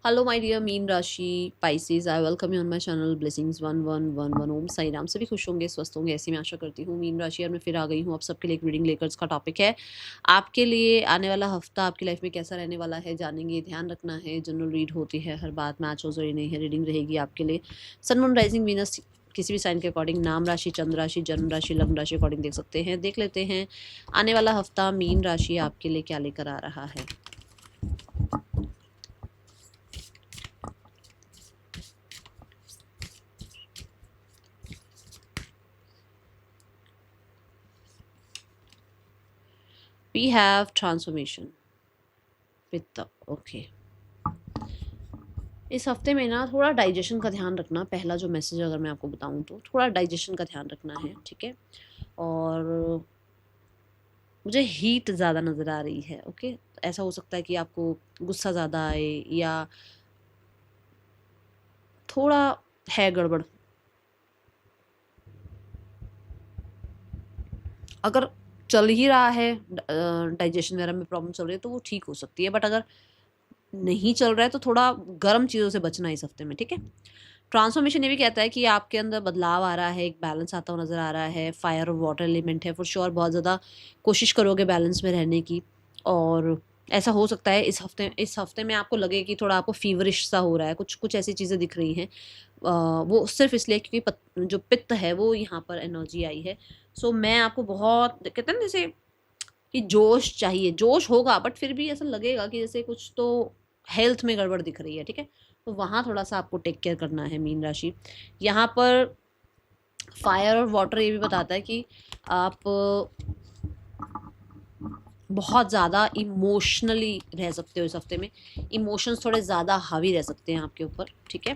Hello my dear mean राशि Pisces, I welcome you on my channel blessings 1111 ओम साई राम। सभी खुश होंगे, स्वस्थ होंगे, ऐसी मैं आशा करती हूँ। मीन राशि और मैं फिर आ गई हूँ आप सबके लिए एक रीडिंग लेकर। इसका टॉपिक है आपके लिए आने वाला हफ्ता आपकी लाइफ में कैसा रहने वाला है, जानेंगे। ध्यान रखना है, जनरल रीड होती है, हर बात मैच हो जरूरी नहीं है। रीडिंग रहेगी आपके लिए सन मून राइजिंग वीनस किसी भी साइन के अकॉर्डिंग, नाम राशि, चंद्र राशि, जन्म राशि, लग्न राशि अकॉर्डिंग देख सकते हैं। देख लेते हैं आने वाला हफ्ता मीन राशि आपके लिए क्या लेकर आ रहा है। We have transformation पित्त। ओके, इस हफ्ते में ना थोड़ा डाइजेशन का ध्यान रखना। पहला जो मैसेज अगर मैं आपको बताऊं तो थोड़ा डाइजेशन का ध्यान रखना है, ठीक है। और मुझे हीट ज़्यादा नज़र आ रही है। ओके, ऐसा हो सकता है कि आपको गुस्सा ज़्यादा आए या थोड़ा है गड़बड़। अगर चल ही रहा है, डाइजेशन वगैरह में प्रॉब्लम चल रही है तो वो ठीक हो सकती है, बट अगर नहीं चल रहा है तो थोड़ा गर्म चीज़ों से बचना है इस हफ्ते में, ठीक है। ट्रांसफॉर्मेशन ये भी कहता है कि आपके अंदर बदलाव आ रहा है, एक बैलेंस आता हुआ नज़र आ रहा है। फायर और वाटर एलिमेंट है, फॉर श्योर बहुत ज़्यादा कोशिश करोगे बैलेंस में रहने की। और ऐसा हो सकता है इस हफ्ते में आपको लगे कि थोड़ा आपको फीवरिश सा हो रहा है, कुछ कुछ ऐसी चीज़ें दिख रही हैं। वो सिर्फ इसलिए क्योंकि जो पित्त है वो यहाँ पर एनर्जी आई है। सो मैं आपको बहुत कहते हैं ना जैसे कि जोश चाहिए, जोश होगा बट फिर भी ऐसा लगेगा कि जैसे कुछ तो हेल्थ में गड़बड़ दिख रही है, ठीक है। तो वहाँ थोड़ा सा आपको टेक केयर करना है मीन राशि। यहाँ पर फायर और वाटर ये भी बताता है कि आप बहुत ज़्यादा इमोशनली रह सकते हो इस हफ्ते में। इमोशंस थोड़े ज़्यादा हावी रह सकते हैं आपके ऊपर, ठीक है।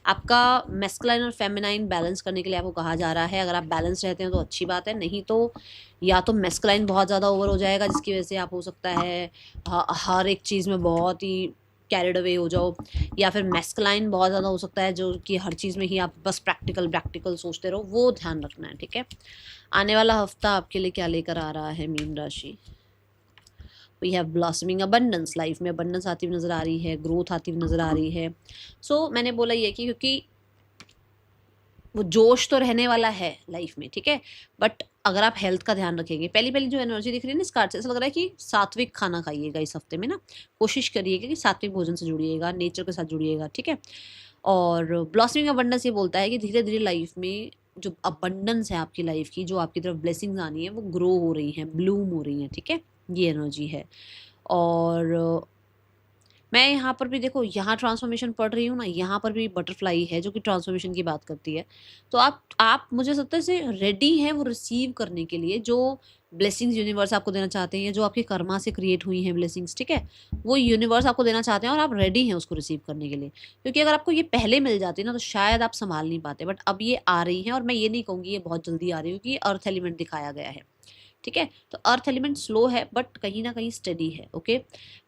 आपका मेस्कुलाइन और फेमिनाइन बैलेंस करने के लिए आपको कहा जा रहा है। अगर आप बैलेंस रहते हैं तो अच्छी बात है, नहीं तो या तो मेस्कुलाइन बहुत ज़्यादा ओवर हो जाएगा जिसकी वजह से आप हो सकता है हर एक चीज़ में बहुत ही कैरिड अवे हो जाओ, या फिर मेस्कुलाइन बहुत ज़्यादा हो सकता है जो कि हर चीज़ में ही आप बस प्रैक्टिकल प्रैक्टिकल सोचते रहो। वो ध्यान रखना है, ठीक है। आने वाला हफ्ता आपके लिए क्या लेकर आ रहा है मीन राशि। We have blossoming abundance. Life में अबंडेंस आती हुई नज़र आ रही है, ग्रोथ आती हुई नज़र आ रही है। सो मैंने बोला ये कि क्योंकि वो जोश तो रहने वाला है लाइफ में, ठीक है। बट अगर आप हेल्थ का ध्यान रखेंगे, पहली पहली जो एनर्जी दिख रही है ना इस कार्ड से, ऐसा लग रहा है कि सात्विक खाना खाइएगा इस हफ्ते में ना। कोशिश करिएगा कि सात्विक भोजन से जुड़िएगा, नेचर के साथ जुड़िएगा, ठीक है। और ब्लॉसमिंग अबंडेंस ये बोलता है कि धीरे धीरे लाइफ में जो अबंडेंस है आपकी लाइफ की, जो आपकी तरफ ब्लेसिंग्स आनी है वो ग्रो हो रही हैं, ब्लूम हो रही हैं, ठीक है। ये एनर्जी है। और मैं यहाँ पर भी देखो, यहाँ ट्रांसफॉर्मेशन पढ़ रही हूँ ना, यहाँ पर भी बटरफ्लाई है जो कि ट्रांसफॉर्मेशन की बात करती है। तो आप मुझे लगता से रेडी हैं वो रिसीव करने के लिए जो ब्लेसिंग्स यूनिवर्स आपको देना चाहते हैं, जो आपके कर्मा से क्रिएट हुई हैं ब्लेसिंग्स, ठीक है। वो यूनिवर्स आपको देना चाहते हैं और आप रेडी हैं उसको रिसीव करने के लिए। क्योंकि अगर आपको ये पहले मिल जाती ना तो शायद आप संभाल नहीं पाते, बट अब ये आ रही हैं। और मैं ये नहीं कहूँगी ये बहुत जल्दी आ रही है, क्योंकि अर्थ एलिमेंट दिखाया गया है, ठीक है। तो अर्थ एलिमेंट स्लो है बट कहीं ना कहीं स्टेडी है। Okay,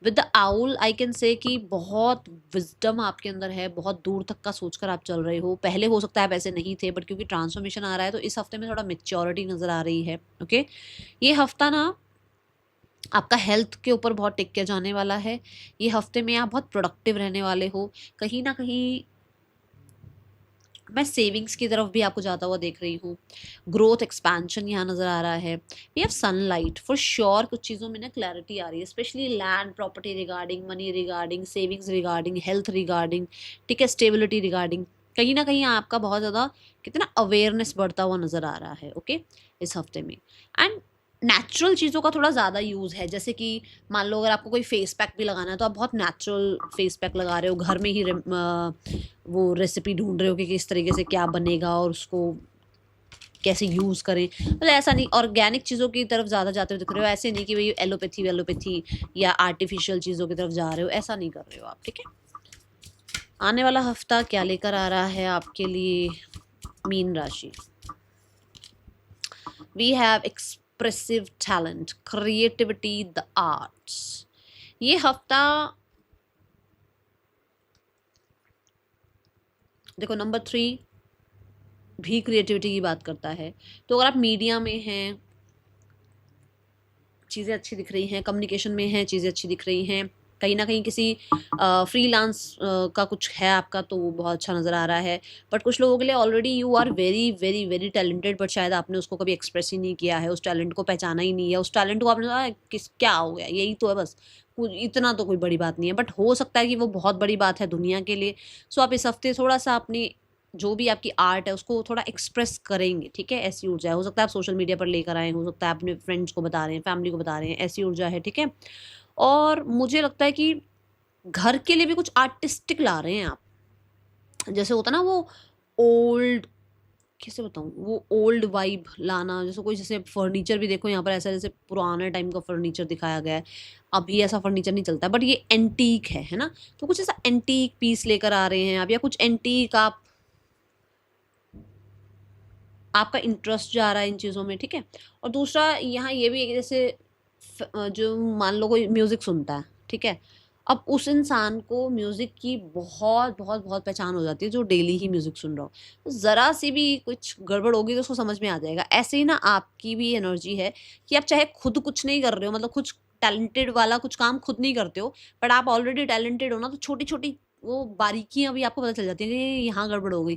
with the owl I can say कि बहुत विजडम आपके अंदर है, बहुत दूर तक का सोचकर आप चल रहे हो। पहले हो सकता है आप ऐसे नहीं थे, बट क्योंकि ट्रांसफॉर्मेशन आ रहा है तो इस हफ्ते में थोड़ा मेच्योरिटी नजर आ रही है। ओके, ये हफ्ता ना आपका हेल्थ के ऊपर बहुत टिक के जाने वाला है। ये हफ्ते में आप बहुत प्रोडक्टिव रहने वाले हो। कहीं ना कहीं मैं सेविंग्स की तरफ भी आपको जाता हुआ देख रही हूँ। ग्रोथ एक्सपेंशन यहाँ नज़र आ रहा है। We have sunlight for sure. कुछ चीज़ों में ना क्लैरिटी आ रही है, specially land property regarding, money regarding, savings regarding, health regarding, ठीक है, स्टेबिलिटी रिगार्डिंग। कहीं ना कहीं आपका बहुत ज़्यादा कितना अवेयरनेस बढ़ता हुआ नज़र आ रहा है, ओके, इस हफ्ते में। एंड नेचुरल चीज़ों का थोड़ा ज़्यादा यूज़ है, जैसे कि मान लो अगर आपको कोई फेस पैक भी लगाना है तो आप बहुत नेचुरल फेस पैक लगा रहे हो, घर में ही वो रेसिपी ढूंढ रहे हो कि किस तरीके से क्या बनेगा और उसको कैसे यूज़ करें। मतलब ऐसा नहीं, ऑर्गेनिक चीज़ों की तरफ ज़्यादा जाते हुए दिख रहे हो। ऐसे नहीं कि भाई एलोपैथी या आर्टिफिशियल चीज़ों की तरफ जा रहे हो, ऐसा नहीं कर रहे हो आप, ठीक है। आने वाला हफ्ता क्या लेकर आ रहा है आपके लिए मीन राशि। We have expressive talent, creativity, the arts. ये हफ्ता देखो नंबर 3 भी क्रिएटिविटी की बात करता है। तो अगर आप मीडिया में हैं, चीज़ें अच्छी दिख रही हैं, कम्युनिकेशन में हैं, चीज़ें अच्छी दिख रही हैं, कहीं ना कहीं किसी फ्रीलांस का कुछ है आपका, तो वो बहुत अच्छा नज़र आ रहा है। बट कुछ लोगों के लिए already you are very very very talented, but शायद आपने उसको कभी एक्सप्रेस ही नहीं किया है, उस टैलेंट को पहचाना ही नहीं है, उस टैलेंट को आपने कहा किस क्या हो गया, यही तो है बस, कुछ इतना तो कोई बड़ी बात नहीं है, बट हो सकता है कि वो बहुत बड़ी बात है दुनिया के लिए। सो आप इस हफ्ते थोड़ा सा अपनी जो भी आपकी आर्ट है उसको थोड़ा एक्सप्रेस करेंगे, ठीक है, ऐसी ऊर्जा है। हो सकता है आप सोशल मीडिया पर लेकर आए, हो सकता है अपने फ्रेंड्स को बता रहे हैं, फैमिली को बता रहे हैं, ऐसी ऊर्जा है, ठीक है। और मुझे लगता है कि घर के लिए भी कुछ आर्टिस्टिक ला रहे हैं आप, जैसे होता ना वो ओल्ड, कैसे बताऊँ, वो ओल्ड वाइब लाना, जैसे कोई, जैसे फर्नीचर भी देखो यहाँ पर ऐसा जैसे पुराने टाइम का फर्नीचर दिखाया गया है। अभी ऐसा फर्नीचर नहीं चलता, बट ये एंटीक है ना, तो कुछ ऐसा एंटीक पीस लेकर आ रहे हैं आप, या कुछ एंटीक आप, आपका इंटरेस्ट जा रहा है इन चीज़ों में, ठीक है। और दूसरा यहाँ ये भी है कि जैसे जो मान लो कोई म्यूज़िक सुनता है, ठीक है, अब उस इंसान को म्यूज़िक की बहुत बहुत बहुत पहचान हो जाती है, जो डेली ही म्यूज़िक सुन रहा हो, तो ज़रा सी भी कुछ गड़बड़ होगी तो उसको समझ में आ जाएगा। ऐसे ही ना आपकी भी एनर्जी है कि आप चाहे खुद कुछ नहीं कर रहे हो, मतलब कुछ टैलेंटेड वाला कुछ काम खुद नहीं करते हो, बट आप ऑलरेडी टैलेंटेड हो ना, तो छोटी छोटी वो बारीकियां भी आपको पता चल जाती हैं कि यहाँ गड़बड़ हो गई,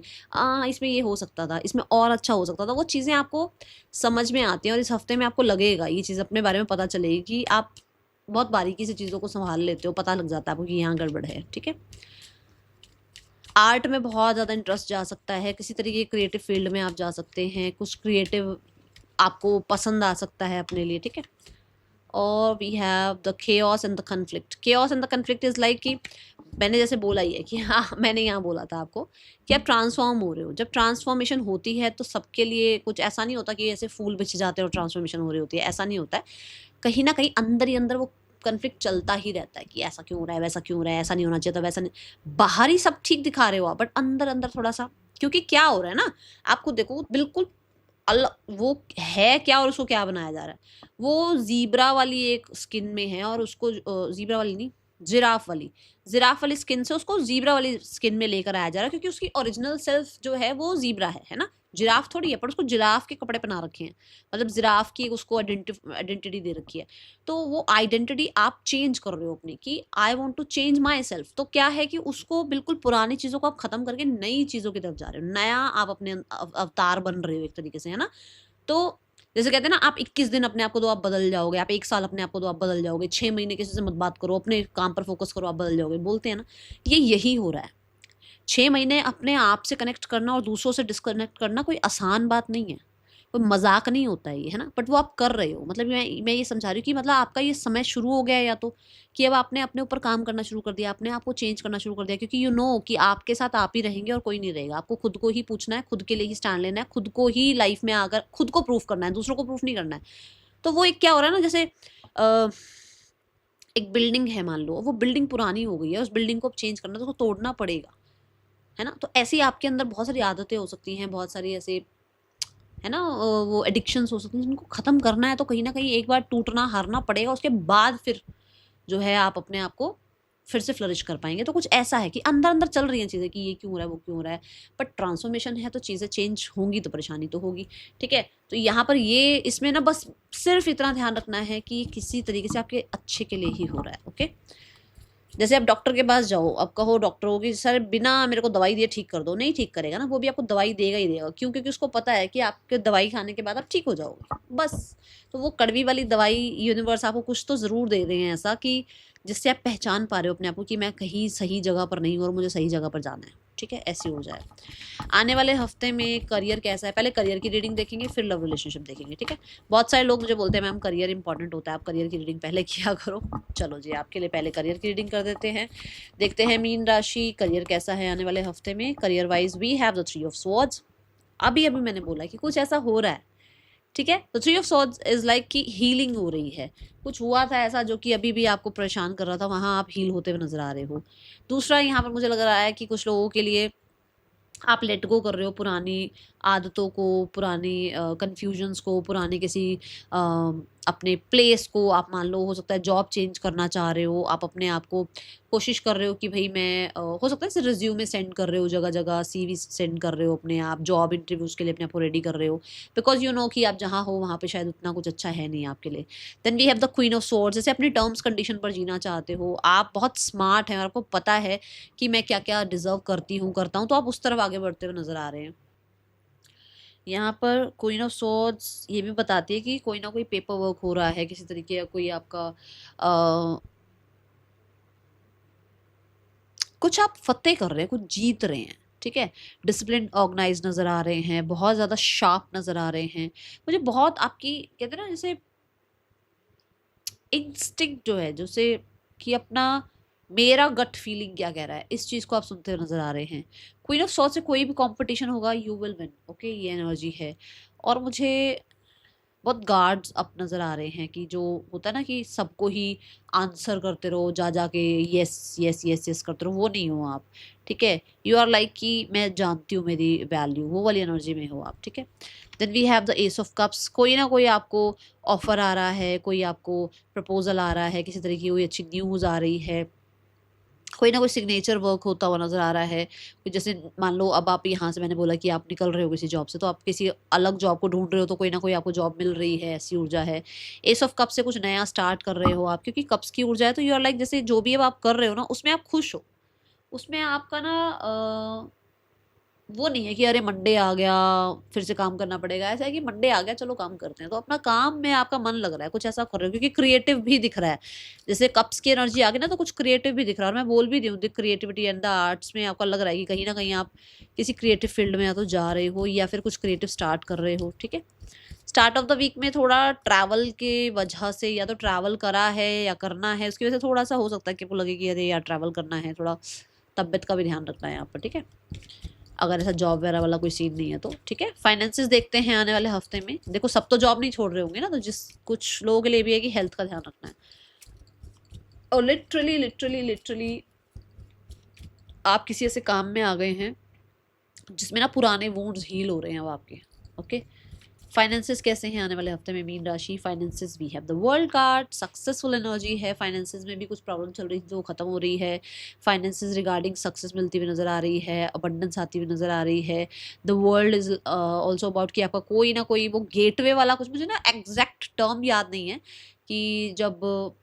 इसमें ये हो सकता था, इसमें और अच्छा हो सकता था, वो चीज़ें आपको समझ में आती हैं। और इस हफ्ते में आपको लगेगा, ये चीज़ अपने बारे में पता चलेगी कि आप बहुत बारीकी से चीज़ों को संभाल लेते हो, पता लग जाता है आपको कि यहाँ गड़बड़ है, ठीक है। आर्ट में बहुत ज़्यादा इंटरेस्ट जा सकता है, किसी तरीके के क्रिएटिव फील्ड में आप जा सकते हैं, कुछ क्रिएटिव आपको पसंद आ सकता है अपने लिए, ठीक है। और we have the chaos and the conflict. Chaos and the conflict is like कि मैंने जैसे बोला ही है कि हाँ, मैंने यहाँ बोला था आपको कि आप ट्रांसफॉर्म हो रहे हो। जब ट्रांसफॉर्मेशन होती है तो सबके लिए कुछ ऐसा नहीं होता कि ऐसे फूल बिछ जाते हैं और ट्रांसफॉर्मेशन हो रही होती है, ऐसा नहीं होता है। कहीं ना कहीं अंदर ही अंदर वो कन्फ्लिक्ट चलता ही रहता है कि ऐसा क्यों हो रहा है, वैसा क्यों हो रहा है, ऐसा नहीं होना चाहिए था, वैसा नहीं। बाहर ही सब ठीक दिखा रहे हो आप, बट अंदर अंदर थोड़ा सा, क्योंकि क्या हो रहा है ना, आप खुद देखो, बिल्कुल अलग वो है क्या और उसको क्या बनाया जा रहा है। वो ज़ीब्रा वाली एक स्किन में है और उसको ज़ीब्रा वाली नहीं, जिराफ वाली स्किन से उसको ज़ीब्रा वाली स्किन में लेकर आया जा रहा है, क्योंकि उसकी ओरिजिनल सेल्फ जो है वो ज़ीब्रा है ना, जिराफ थोड़ी है, पर उसको जिराफ के कपड़े पहना रखे हैं, मतलब जिराफ की उसको आइडेंटिटी दे रखी है। तो वो आइडेंटिटी आप चेंज कर रहे हो अपनी, कि I want to change myself, तो क्या है कि उसको बिल्कुल पुरानी चीज़ों को आप ख़त्म करके नई चीज़ों की तरफ जा रहे हो, नया आप अपने अवतार बन रहे हो एक तरीके से, है ना। तो जैसे कहते हैं ना, आप 21 दिन अपने आप को दो, आप बदल जाओगे, आप 1 साल अपने आप को दो, आप बदल जाओगे, 6 महीने किसी से मत बात करो, अपने काम पर फोकस करो, आप बदल जाओगे, बोलते हैं ना, ये यही हो रहा है। 6 महीने अपने आप से कनेक्ट करना और दूसरों से डिस्कनेक्ट करना कोई आसान बात नहीं है, कोई मजाक नहीं होता है ये, है ना, बट वो आप कर रहे हो। मतलब मैं ये समझा रही हूँ कि मतलब आपका ये समय शुरू हो गया है, या तो कि अब आपने अपने ऊपर काम करना शुरू कर दिया, अपने आप को चेंज करना शुरू कर दिया, क्योंकि यू नो कि आपके साथ आप ही रहेंगे और कोई नहीं रहेगा। आपको खुद को ही पूछना है, खुद के लिए ही स्टैंड लेना है, खुद को ही लाइफ में आकर खुद को प्रूफ करना है, दूसरों को प्रूफ नहीं करना है। तो वो एक क्या हो रहा है ना, जैसे अ, एक बिल्डिंग है, मान लो वो बिल्डिंग पुरानी हो गई है, उस बिल्डिंग को अब चेंज करना तो उसको तोड़ना पड़ेगा, है ना। तो ऐसे ही आपके अंदर बहुत सारी आदतें हो सकती हैं, बहुत सारी ऐसे, है ना, वो एडिक्शंस हो सकती हैं जिनको ख़त्म करना है, तो कहीं ना कहीं एक बार टूटना हारना पड़ेगा, उसके बाद फिर जो है आप अपने आप को फिर से फ्लरिश कर पाएंगे। तो कुछ ऐसा है कि अंदर अंदर चल रही हैं चीज़ें कि ये क्यों हो रहा है, वो क्यों हो रहा है, बट ट्रांसफॉर्मेशन है तो चीज़ें चेंज होंगी, तो परेशानी तो होगी, ठीक है। तो यहाँ पर ये इसमें ना बस सिर्फ इतना ध्यान रखना है कि किसी तरीके से आपके अच्छे के लिए ही हो रहा है, ओके। जैसे आप डॉक्टर के पास जाओ, अब कहो डॉक्टर को कि सर बिना मेरे को दवाई दिए ठीक कर दो, नहीं ठीक करेगा ना, वो भी आपको दवाई देगा ही देगा, क्यों, क्योंकि उसको पता है कि आपके दवाई खाने के बाद आप ठीक हो जाओगे, बस। तो वो कड़वी वाली दवाई यूनिवर्स आपको कुछ तो ज़रूर दे रहे हैं ऐसा, कि जिससे आप पहचान पा रहे हो अपने आप को कि मैं कहीं सही जगह पर नहीं हूँ और मुझे सही जगह पर जाना है, ठीक है, ऐसी हो जाए। आने वाले हफ्ते में करियर कैसा है, पहले करियर की रीडिंग देखेंगे, फिर लव रिलेशनशिप देखेंगे, ठीक है। बहुत सारे लोग मुझे बोलते हैं मैम करियर इंपॉर्टेंट होता है, आप करियर की रीडिंग पहले किया करो। चलो जी, आपके लिए पहले करियर की रीडिंग कर देते हैं। देखते हैं मीन राशि करियर कैसा है आने वाले हफ्ते में। Career wise we have the 3 of swords. अभी अभी मैंने बोला कि कुछ ऐसा हो रहा है, ठीक है। तो 3 ऑफ स्वॉर्ड्स इज लाइक कि हीलिंग हो रही है, कुछ हुआ था ऐसा जो कि अभी भी आपको परेशान कर रहा था, वहां आप हील होते हुए नजर आ रहे हो। दूसरा यहाँ पर मुझे लग रहा है कि कुछ लोगों के लिए आप लेट गो कर रहे हो पुरानी आदतों को, पुरानी कन्फ्यूजन्स को, पुरानी किसी अपने प्लेस को आप मान लो, हो सकता है जॉब चेंज करना चाह रहे हो, आप अपने आप को कोशिश कर रहे हो कि भाई मैं हो सकता है सिर्फ रिज्यूमे सेंड कर रहे हो, जगह जगह सीवी सेंड कर रहे हो अपने आप, जॉब इंटरव्यूज़ के लिए अपने आप को रेडी कर रहे हो, बिकॉज यू नो कि आप जहाँ हो वहाँ पे शायद उतना कुछ अच्छा है नहीं आपके लिए। Then we have the queen of swords, जैसे अपनी टर्म्स कंडीशन पर जीना चाहते हो, आप बहुत स्मार्ट हैं और आपको पता है कि मैं क्या क्या डिजर्व करती हूँ करता हूँ, तो आप उस तरफ आगे बढ़ते हुए नजर आ रहे हैं। यहाँ पर क्वीन ऑफ सोर्ड्स ये भी बताती है कि कोई ना कोई पेपर वर्क हो रहा है किसी तरीके का, कोई आपका कुछ आप फतेह कर रहे हैं, कुछ जीत रहे हैं, ठीक है। डिसिप्लिन ऑर्गेनाइज नजर आ रहे हैं, बहुत ज़्यादा शार्प नजर आ रहे हैं। मुझे बहुत आपकी कहते हैं ना जैसे इंस्टिंक्ट जो है, जैसे कि अपना मेरा गट फीलिंग क्या कह रहा है, इस चीज़ को आप सुनते हुए नजर आ रहे हैं। क्वीन ऑफ सॉर्ड्स से कोई भी कंपटीशन होगा यू विल विन, ओके, ये एनर्जी है। और मुझे बहुत गार्ड्स अप नज़र आ रहे हैं कि जो होता है ना कि सबको ही आंसर करते रहो, जा जा के यस यस यस यस करते रहो, वो नहीं हो आप, ठीक है। यू आर लाइक कि मैं जानती हूँ मेरी वैल्यू, वो वाली एनर्जी में हो आप, ठीक है। Then we have the ace of cups, कोई ना कोई आपको ऑफर आ रहा है, कोई आपको प्रपोजल आ रहा है, किसी तरीके की कोई अच्छी न्यूज़ आ रही है, कोई ना कोई सिग्नेचर वर्क होता हुआ नज़र आ रहा है। जैसे मान लो अब आप यहाँ से, मैंने बोला कि आप निकल रहे हो किसी जॉब से, तो आप किसी अलग जॉब को ढूंढ रहे हो, तो कोई ना कोई आपको जॉब मिल रही है, ऐसी ऊर्जा है। एस ऑफ कप से कुछ नया स्टार्ट कर रहे हो आप, क्योंकि कप्स की ऊर्जा है, तो यू आर लाइक जैसे जो भी अब आप कर रहे हो ना उसमें आप खुश हो, उसमें आपका ना वो नहीं है कि अरे मंडे आ गया फिर से काम करना पड़ेगा, ऐसा है कि मंडे आ गया चलो काम करते हैं, तो अपना काम में आपका मन लग रहा है, कुछ ऐसा कर रहे हो, क्योंकि क्रिएटिव भी दिख रहा है। जैसे कप्स की एनर्जी आ गई ना, तो कुछ क्रिएटिव भी दिख रहा है, और मैं बोल भी रही हूँ the creativity and the arts में आपका लग रहा है कि कहीं ना कहीं आप किसी क्रिएटिव फील्ड में या तो जा रहे हो या फिर कुछ क्रिएटिव स्टार्ट कर रहे हो, ठीक है। स्टार्ट ऑफ द वीक में थोड़ा ट्रैवल के वजह से, या तो ट्रैवल करा है या करना है, उसकी वजह से थोड़ा सा हो सकता है कि आपको लगे कि अरे यार ट्रैवल करना है, थोड़ा तबियत का भी ध्यान रखना है यहाँ पर, ठीक है, अगर ऐसा जॉब वगैरह वाला कोई सीन नहीं है तो, ठीक है। फाइनेंसेस देखते हैं आने वाले हफ्ते में। देखो सब तो जॉब नहीं छोड़ रहे होंगे ना, तो जिस कुछ लोगों के लिए भी है कि हेल्थ का ध्यान रखना है। और लिटरली लिटरली लिटरली आप किसी ऐसे काम में आ गए हैं जिसमें ना पुराने वुंड्स हील हो रहे हैं अब आपके, ओके। फाइनेंसेस कैसे हैं आने वाले हफ्ते में मीन राशि? Finances we have the world card, successful energy है। फाइनेंसेस में भी कुछ प्रॉब्लम चल रही थी जो खत्म हो रही है। फाइनेंसेस रिगार्डिंग सक्सेस मिलती हुई नजर आ रही है, अबंडेंस आती हुई नजर आ रही है। The world is also about कि आपका कोई ना कोई वो गेटवे वाला कुछ, मुझे ना एग्जैक्ट टर्म याद नहीं है कि जब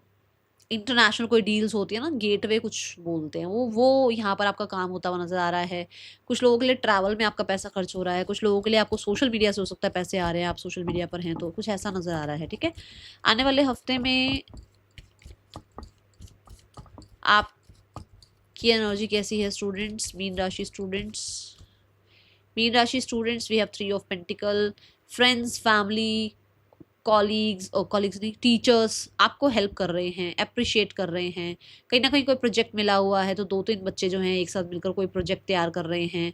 इंटरनेशनल कोई डील्स होती है ना, गेटवे कुछ बोलते हैं, वो यहाँ पर आपका काम होता हुआ नज़र आ रहा है। कुछ लोगों के लिए ट्रैवल में आपका पैसा खर्च हो रहा है, कुछ लोगों के लिए आपको सोशल मीडिया से हो सकता है पैसे आ रहे हैं, आप सोशल मीडिया पर हैं तो कुछ ऐसा नज़र आ रहा है, ठीक है। आने वाले हफ्ते में आपकी एनर्जी कैसी है स्टूडेंट्स, मीन राशि स्टूडेंट्स? मीन राशि students we have 3 of pentacle, friends, family, colleagues नहीं, टीचर्स आपको हेल्प कर रहे हैं, अप्रिशिएट कर रहे हैं। कहीं ना कहीं कोई प्रोजेक्ट मिला हुआ है तो 2-3 बच्चे जो हैं एक साथ मिलकर कोई प्रोजेक्ट तैयार कर रहे हैं।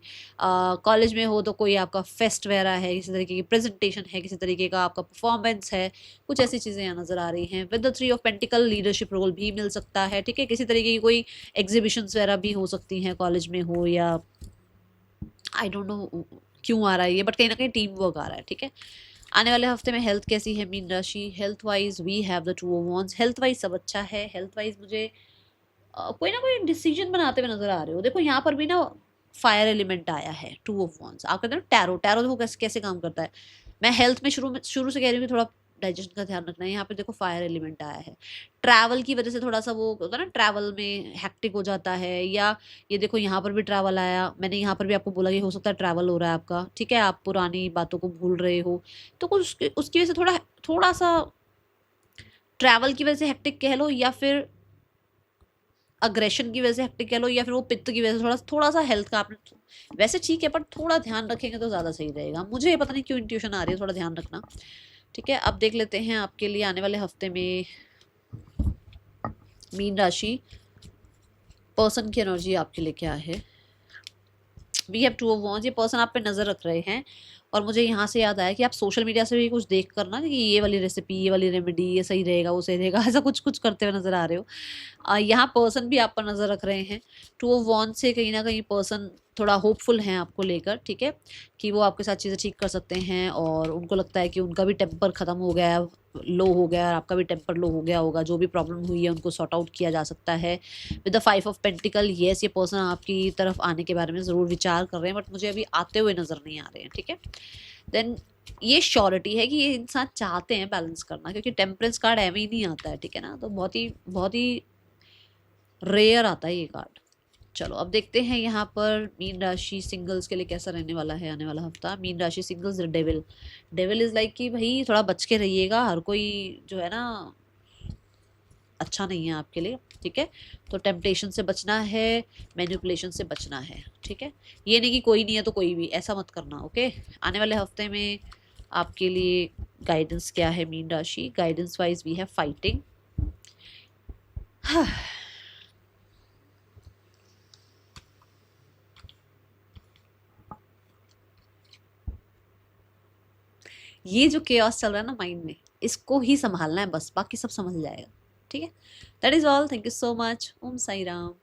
कॉलेज में हो तो कोई आपका फेस्ट वगैरह है, किसी तरीके की प्रेजेंटेशन है, किसी तरीके का आपका परफॉर्मेंस है, कुछ ऐसी चीज़ें यहाँ नज़र आ रही हैं। With the 3 of pentacle leadership role भी मिल सकता है, ठीक है। किसी तरीके की कोई एग्जीबिशंस वगैरह भी हो सकती हैं कॉलेज में हो, या आई डोंट नो क्यों आ रहा है ये, बट कहीं ना कहीं टीम वर्क आ रहा है, ठीक है। आने वाले हफ्ते में हेल्थ कैसी है मीन राशि? Health wise we have the 2 of wands, health wise सब अच्छा है। हेल्थ वाइज मुझे कोई ना कोई डिसीजन बनाते हुए नजर आ रहे हो। देखो यहाँ पर भी ना फायर एलिमेंट आया है, 2 ऑफ वांड्स। आप कहते हैं ना टैरो, टैरो देखो कैसे कैसे काम करता है। मैं हेल्थ में शुरू से कह रही हूँ कि थोड़ा डाइजेशन का ध्यान रखना है। यहाँ पे देखो फायर एलिमेंट आया है, ट्रैवल की वजह से थोड़ा सा वो होता है ना, ट्रैवल में हैक्टिक हो जाता है। या ये देखो यहाँ पर भी ट्रैवल आया, मैंने यहाँ पर भी आपको बोला कि हो सकता है ट्रैवल हो रहा है आपका, ठीक है, आप पुरानी बातों को भूल रहे हो, तो कुछ उसकी वजह से थोड़ा थोड़ा सा ट्रैवल की वजह से हेक्टिक कह लो, या फिर अग्रेशन की वजह से हेक्टिक कह लो, या फिर वो पित्त की वजह से थोड़ा थोड़ा सा हेल्थ का आपने, वैसे ठीक है पर थोड़ा ध्यान रखेंगे तो ज़्यादा सही रहेगा। मुझे पता नहीं क्यों इंट्यूशन आ रही है, थोड़ा ध्यान रखना, ठीक है। अब देख लेते हैं आपके लिए आने वाले हफ्ते में मीन राशि पर्सन की एनर्जी आपके लिए क्या है। वी हैव 2 ऑफ वांड्स, ये पर्सन आप पे नज़र रख रहे हैं। और मुझे यहाँ से याद आया कि आप सोशल मीडिया से भी कुछ देख कर ना कि ये वाली रेसिपी, ये वाली रेमेडी, ये सही रहेगा, वो सही रहेगा, ऐसा कुछ कुछ करते हुए नज़र आ रहे हो। यहाँ पर्सन भी आप पर नज़र रख रहे हैं। 2 ऑफ वांड्स से कहीं ना कहीं पर्सन थोड़ा होपफुल हैं आपको लेकर, ठीक है, कि वो आपके साथ चीज़ें ठीक कर सकते हैं, और उनको लगता है कि उनका भी टेम्पर ख़त्म हो गया है, लो हो गया, और आपका भी टेम्पर लो हो गया होगा, जो भी प्रॉब्लम हुई है उनको सॉर्ट आउट किया जा सकता है with the 5 of pentacle. Yes, ये पर्सन आपकी तरफ आने के बारे में ज़रूर विचार कर रहे हैं, बट मुझे अभी आते हुए नज़र नहीं आ रहे हैं, ठीक है। देन ये श्योरिटी है कि ये इंसान चाहते हैं बैलेंस करना, क्योंकि टेम्परेंस कार्ड एवं ही नहीं आता है, ठीक है ना, तो बहुत ही रेयर आता है ये कार्ड। चलो अब देखते हैं यहाँ पर मीन राशि सिंगल्स के लिए कैसा रहने वाला है आने वाला हफ्ता। मीन राशि singles, devil. Devil is like कि भाई थोड़ा बच के रहिएगा, हर कोई जो है ना अच्छा नहीं है आपके लिए, ठीक है। तो टेम्पटेशन से बचना है, मैनिपुलेशन से बचना है, ठीक है। ये नहीं कि कोई नहीं है तो कोई भी, ऐसा मत करना, ओके। आने वाले हफ्ते में आपके लिए गाइडेंस क्या है मीन राशि? Guidance wise we have fighting. ये जो केओस चल रहा है ना माइंड में, इसको ही संभालना है बस, बाकी सब समझ जाएगा, ठीक है। That is all, thank you so much. Om Sai Ram.